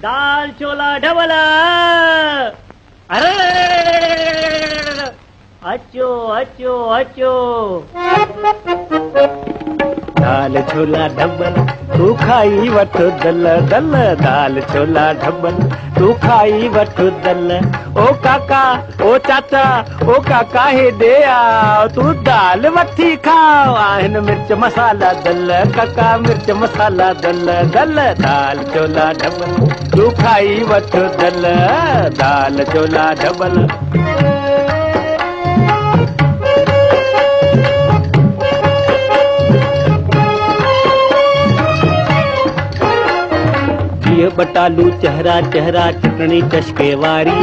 दाल चोला double. अरे अचो अचो अचो। दाल छोला डबल तू खाई वठ दल दल। दाल छोला डबल तू खाई वठ दल। ओ काका ओ चाचा ओ काका हे दे आ तू दाल वठी खाओ। आहिन मिर्च मसाला दल काका मिर्च मसाला दल दल। दाल छोला डबल तू खाई वठ दल। दाल छोला डबल। बिह बटालू चेहरा चेहरा चटनी चश्के वारी।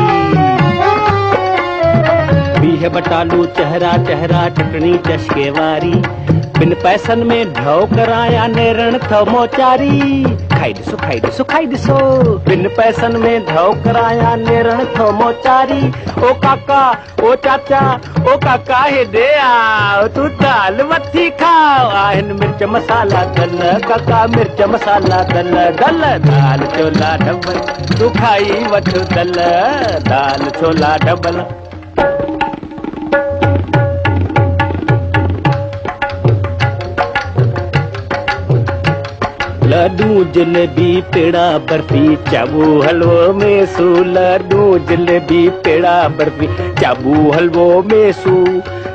बिह बटालू चेहरा चेहरा चटनी चश्के वारी। बिन पैसन में ढव कराया नेरण थो मोचारी। खाई ॾिसो खाई ॾिसो खाई ॾिसो। बिन पैसन में ढव कराया नेरण थो मोचारी। ओ काका ओ चाचा ओ काका हे दे आ तू दाल वठी खाओ। आहिन मिर्च मसाला दल काका मिर्च मसाला दल दल। दाल छोला डबल तू खाई वठ दल। दाल छोला डबल। लड्डू जलेबी पेड़ा बर्फी चाबू हलवो मेसू। लड्डू जलेबी पेड़ा बर्फी चाबू हलवो मेसू।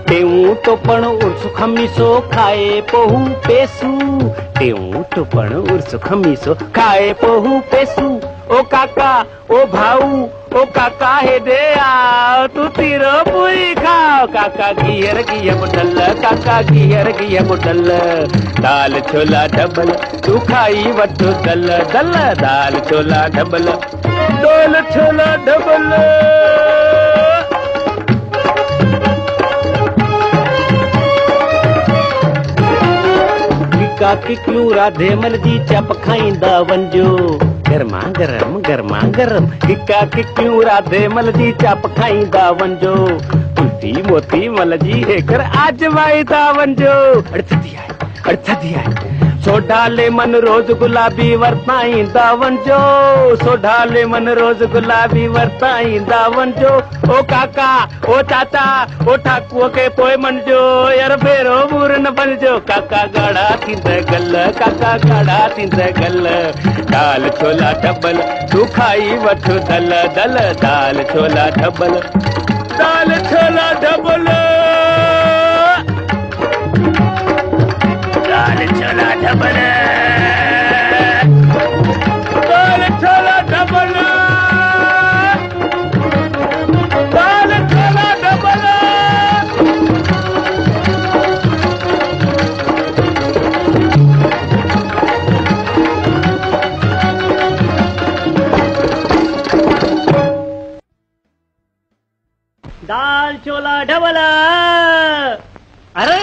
टेऊ टोपण उर्स खमीसो खाए पोहू पेसू। टेऊ टोपण उर्स खमीसो खाए पोहू पेसू। ओ काका ओ भाऊ ओ काका हे दे आ तू तीरो पूरी खाओ। काका घियर घिय बुडल काका घियर घिय बुडल। दाल छोला डबल तू खाई वठ दल दल। दाल छोला डबल दाल छोला डबल। किका किकलू राधे मल जी चप खाईंदा वंजो। गरमा गरम गरमा गरम किका किकलू राधे मल जी चप खाईंदा वंजो। कुल्फी मोती मल जी हेकर आजमाईंदा वंजो। अड़थदी आहे सोडा लेमन रोज गुलाबी वरताईंदा वंजो। सोडा लेमन रोज गुलाबी वरताईंदा वंजो। ओ काका ओ चाचा ओ ठाकुआ के पोइ मनजो। यार फेरो बूर न बनजो। काका गाढ़ा थींद गल काका गाढ़ा थींद गल। दाल छोला डबल तू खाई वठ दल दल। दाल छोला डबल दाल छोला डबल। दाल छोला डबल दाल छोला डबल दाल छोला डबल। दाल छोला डबल। अरे